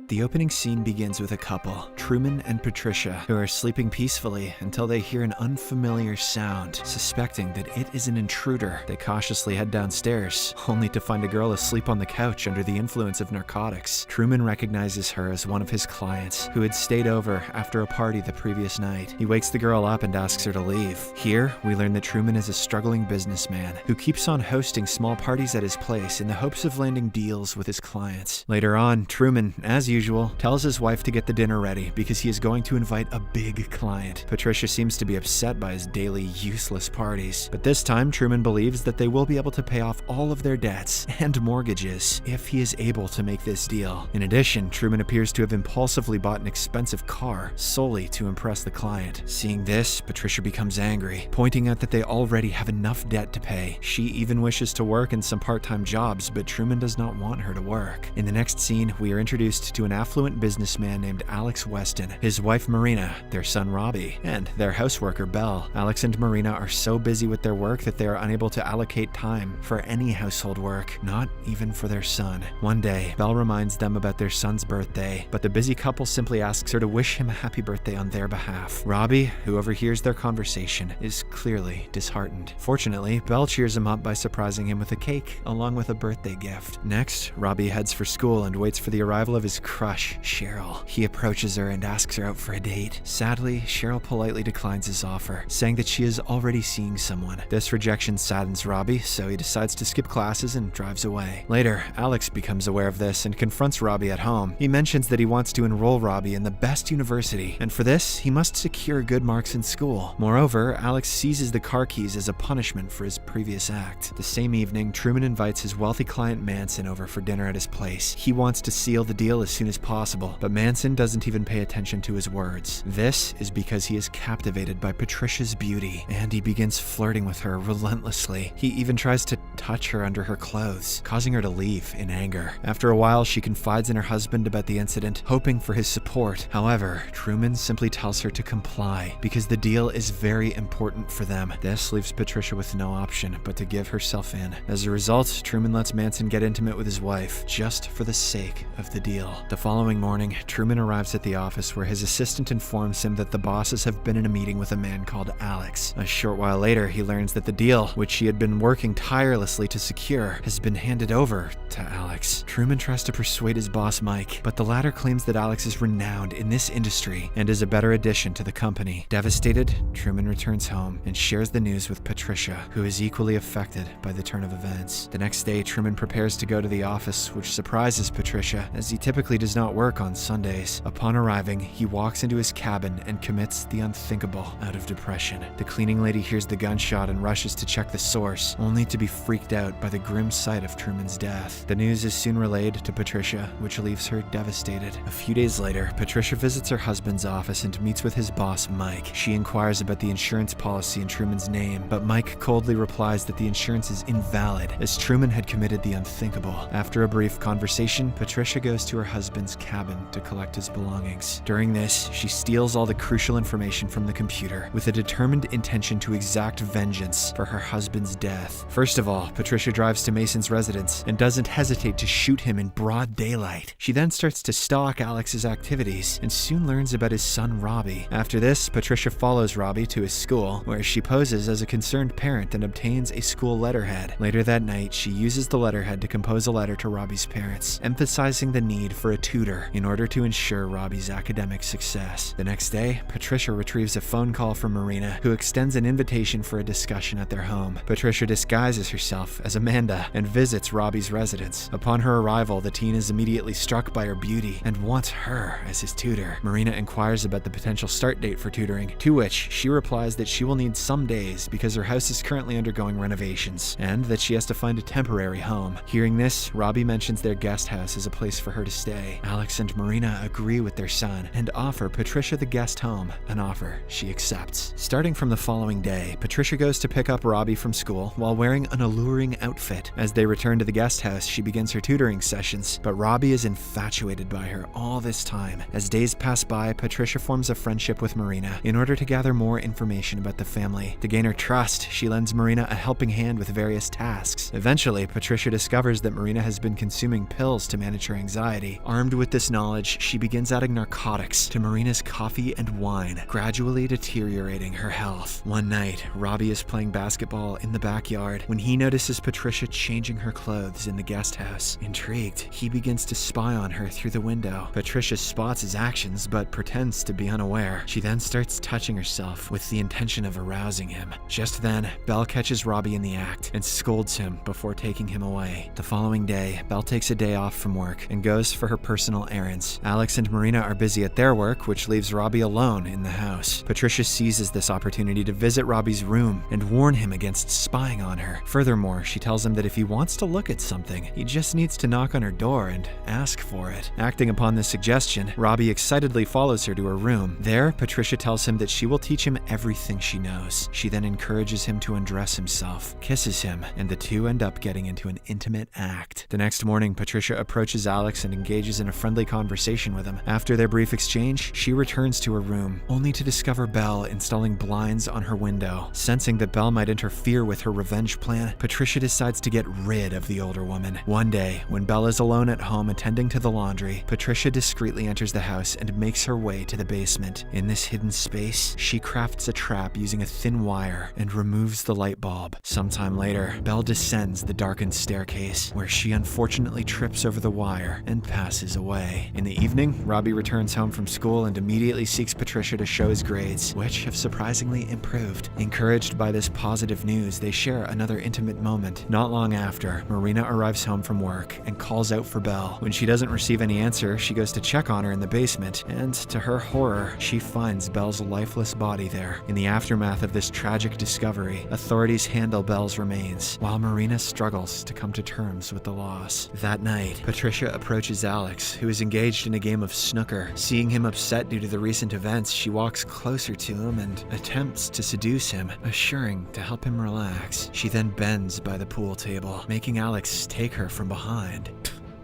The opening scene begins with a couple, Truman and Patricia, who are sleeping peacefully until they hear an unfamiliar sound. Suspecting that it is an intruder, they cautiously head downstairs, only to find a girl asleep on the couch under the influence of narcotics. Truman recognizes her as one of his clients, who had stayed over after a party the previous night. He wakes the girl up and asks her to leave. Here, we learn that Truman is a struggling businessman who keeps on hosting small parties at his place in the hopes of landing deals with his clients. Later on, Truman, as usual, tells his wife to get the dinner ready because he is going to invite a big client. Patricia seems to be upset by his daily useless parties, but this time Truman believes that they will be able to pay off all of their debts and mortgages if he is able to make this deal. In addition, Truman appears to have impulsively bought an expensive car solely to impress the client. Seeing this, Patricia becomes angry, pointing out that they already have enough debt to pay. She even wishes to work in some part-time jobs, but Truman does not want her to work. In the next scene, we are introduced to an affluent businessman named Alex Weston, his wife Marina, their son Robbie, and their houseworker Belle. Alex and Marina are so busy with their work that they are unable to allocate time for any household work, not even for their son. One day, Belle reminds them about their son's birthday, but the busy couple simply asks her to wish him a happy birthday on their behalf. Robbie, who overhears their conversation, is clearly disheartened. Fortunately, Belle cheers him up by surprising him with a cake, along with a birthday gift. Next, Robbie heads for school and waits for the arrival of his crush, Cheryl. He approaches her and asks her out for a date. Sadly, Cheryl politely declines his offer, saying that she is already seeing someone. This rejection saddens Robbie, so he decides to skip classes and drives away. Later, Alex becomes aware of this and confronts Robbie at home. He mentions that he wants to enroll Robbie in the best university, and for this, he must secure good marks in school. Moreover, Alex seizes the car keys as a punishment for his previous act. The same evening, Truman invites his wealthy client Manson over for dinner at his place. He wants to seal the deal as soon as possible, but Manson doesn't even pay attention to his words. This is because he is captivated by Patricia's beauty, and he begins flirting with her relentlessly. He even tries to touch her under her clothes, causing her to leave in anger. After a while, she confides in her husband about the incident, hoping for his support. However, Truman simply tells her to comply because the deal is very important for them. This leaves Patricia with no option but to give herself in. As a result, Truman lets Manson get intimate with his wife, just for the sake of the deal. The following morning, Truman arrives at the office where his assistant informs him that the bosses have been in a meeting with a man called Alex. A short while later, he learns that the deal, which he had been working tirelessly to secure, has been handed over to Alex. Truman tries to persuade his boss Mike, but the latter claims that Alex is renowned in this industry and is a better addition to the company. Devastated, Truman returns home and shares the news with Patricia, who is equally affected by the turn of events. The next day, Truman prepares to go to the office, which surprises Patricia, as he typically does not work on Sundays. Upon arriving, he walks into his cabin and commits the unthinkable out of depression. The cleaning lady hears the gunshot and rushes to check the source, only to be freaked out by the grim sight of Truman's death. The news is soon relayed to Patricia, which leaves her devastated. A few days later, Patricia visits her husband's office and meets with his boss, Mike. She inquires about the insurance policy in Truman's name, but Mike coldly replies that the insurance is invalid, as Truman had committed the unthinkable. After a brief conversation, Patricia goes to her husband's cabin to collect his belongings. During this, she steals all the crucial information from the computer, with a determined intention to exact vengeance for her husband's death. First of all, Patricia drives to Mason's residence and doesn't hesitate to shoot him in broad daylight. She then starts to stalk Alex's activities and soon learns about his son Robbie. After this, Patricia follows Robbie to his school, where she poses as a concerned parent and obtains a school letterhead. Later that night, she uses the letterhead to compose a letter to Robbie's parents, emphasizing the need for a tutor in order to ensure Robbie's academic success. The next day, Patricia retrieves a phone call from Marina, who extends an invitation for a discussion at their home. Patricia disguises herself as Amanda and visits Robbie's residence. Upon her arrival, the teen is immediately struck by her beauty and wants her as his tutor. Marina inquires about the potential start date for tutoring, to which she replies that she will need some days because her house is currently undergoing renovations, and that she has to find a temporary home. Hearing this, Robbie mentions their guest house as a place for her to stay. Alex and Marina agree with their son and offer Patricia the guest home, an offer she accepts. Starting from the following day, Patricia goes to pick up Robbie from school while wearing an alluring outfit. As they return to the guest house, she begins her tutoring sessions, but Robbie is infatuated by her all this time. As days pass by, Patricia forms a friendship with Marina in order to gather more information about the family. To gain her trust, she lends Marina a helping hand with various tasks. Eventually, Patricia discovers that Marina has been consuming pills to manage her anxiety. Armed with this knowledge, she begins adding narcotics to Marina's coffee and wine, gradually deteriorating her health. One night, Robbie is playing basketball in the backyard when he notices Patricia changing her clothes in the guest house. Intrigued, he begins to spy on her through the window. Patricia spots his actions but pretends to be unaware. She then starts touching herself with the intention of arousing him. Just then, Belle catches Robbie in the act and scolds him before taking him away. The following day, Belle takes a day off from work and goes for her personal errands. Alex and Marina are busy at their work, which leaves Robbie alone in the house. Patricia seizes this opportunity to visit Robbie's room and warn him against spying on her. Furthermore, she tells him that if he wants to look at something, he just needs to knock on her door and ask for it. Acting upon this suggestion, Robbie excitedly follows her to her room. There, Patricia tells him that she will teach him everything she knows. She then encourages him to undress himself, kisses him, and the two end up getting into an intimate act. The next morning, Patricia approaches Alex and engages in a friendly conversation with him. After their brief exchange, she returns to her room, only to discover Belle installing blinds on her window. Sensing that Belle might interfere with her revenge plan, Patricia decides to get rid of the older woman. One day, when Belle is alone at home attending to the laundry, Patricia discreetly enters the house and makes her way to the basement. In this hidden space, she crafts a trap using a thin wire and removes the light bulb. Sometime later, Belle descends the darkened staircase, where she unfortunately trips over the wire and passes away. In the evening, Robbie returns home from school and immediately seeks Patricia to show his grades, which have surprisingly improved. Encouraged by this positive news, they share another intimate moment. Not long after, Marina arrives home from work and calls out for Belle. When she doesn't receive any answer, she goes to check on her in the basement, and to her horror, she finds Belle's lifeless body there. In the aftermath of this tragic discovery, authorities handle Belle's remains, while Marina struggles to come to terms with the loss. That night, Patricia approaches Alex, who is engaged in a game of snooker. Seeing him upset due to the recent events, she walks closer to him and attempts to seduce him, assuring to help him relax. She then bends by the pool table, making Alex take her from behind.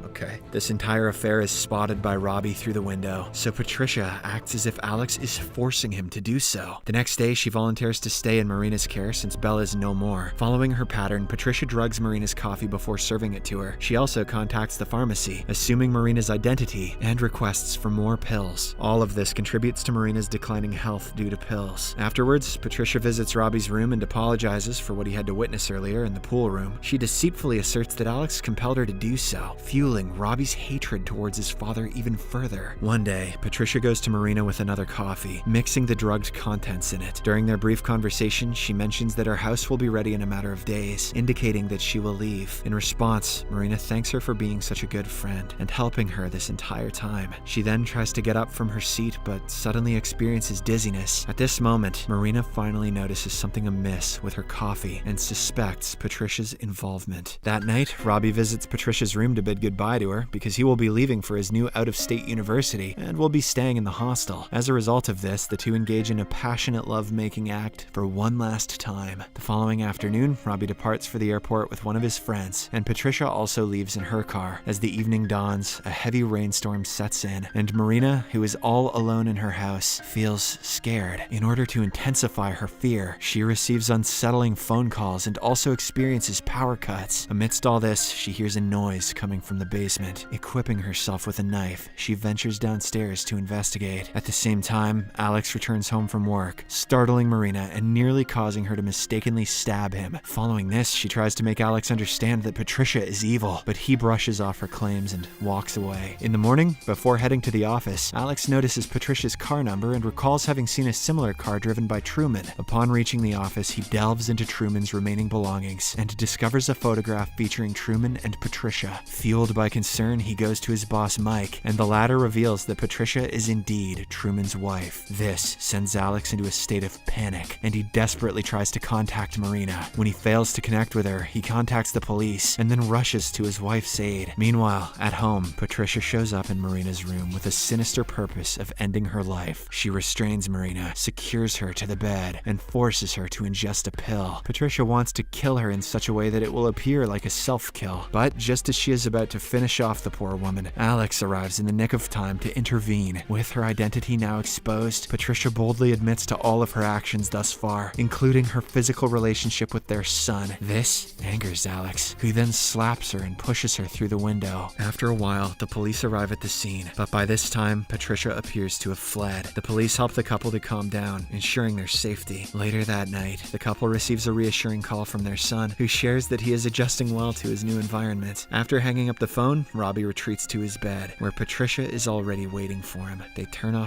Okay. This entire affair is spotted by Robbie through the window, so Patricia acts as if Alex is forcing him to do so. The next day, she volunteers to stay in Marina's care since Belle is no more. Following her pattern, Patricia drugs Marina's coffee before serving it to her. She also contacts the pharmacy, assuming Marina's identity, and requests for more pills. All of this contributes to Marina's declining health due to pills. Afterwards, Patricia visits Robbie's room and apologizes for what he had to witness earlier in the pool room. She deceitfully asserts that Alex compelled her to do so, fueling Robbie's hatred towards his father even further. One day, Patricia goes to Marina with another coffee, mixing the drugged contents in it. During their brief conversation, she mentions that her house will be ready in a matter of days, indicating that she will leave. In response, Marina thanks her for being such a good friend and helping her this entire time. She then tries to get up from her seat, but suddenly experiences dizziness. At this moment, Marina finally notices something amiss with her coffee and suspects Patricia's involvement. That night, Robbie visits Patricia's room to bid goodbye to her because he will be leaving for his new out-of-state university and will be staying in the hostel. As a result of this, the two engage in a passionate love-making act for one last time. The following afternoon, Robbie departs for the airport with one of his friends, and Patricia also leaves in her car. As the evening dawns, a heavy rainstorm sets in, and Marina, who is all alone in her house, feels scared. In order to intensify her fear, she receives unsettling phone calls and also experiences power cuts. Amidst all this, she hears a noise coming from the basement. Equipping herself with a knife, she ventures downstairs to investigate. At the same time, Alex returns home from work, startling Marina and nearly causing her to mistakenly stab him. Following this, she tries to make Alex understand that Patricia is evil, but he brushes off her claims and walks away. In the morning, before heading to the office, Alex notices Patricia's car number and recalls having seen a similar car driven by Truman. Upon reaching the office, he delves into Truman's remaining belongings and discovers a photograph featuring Truman and Patricia. Fueled by by concern, he goes to his boss Mike, and the latter reveals that Patricia is indeed Truman's wife. This sends Alex into a state of panic, and he desperately tries to contact Marina. When he fails to connect with her, he contacts the police and then rushes to his wife's aid. Meanwhile, at home, Patricia shows up in Marina's room with a sinister purpose of ending her life. She restrains Marina, secures her to the bed, and forces her to ingest a pill. Patricia wants to kill her in such a way that it will appear like a self-kill. But just as she is about to finish off the poor woman, Alex arrives in the nick of time to intervene. With her identity now exposed, Patricia boldly admits to all of her actions thus far, including her physical relationship with their son. This angers Alex, who then slaps her and pushes her through the window. After a while, the police arrive at the scene, but by this time, Patricia appears to have fled. The police help the couple to calm down, ensuring their safety. Later that night, the couple receives a reassuring call from their son, who shares that he is adjusting well to his new environment. After hanging up the phone, Robbie retreats to his bed, where Patricia is already waiting for him. They turn off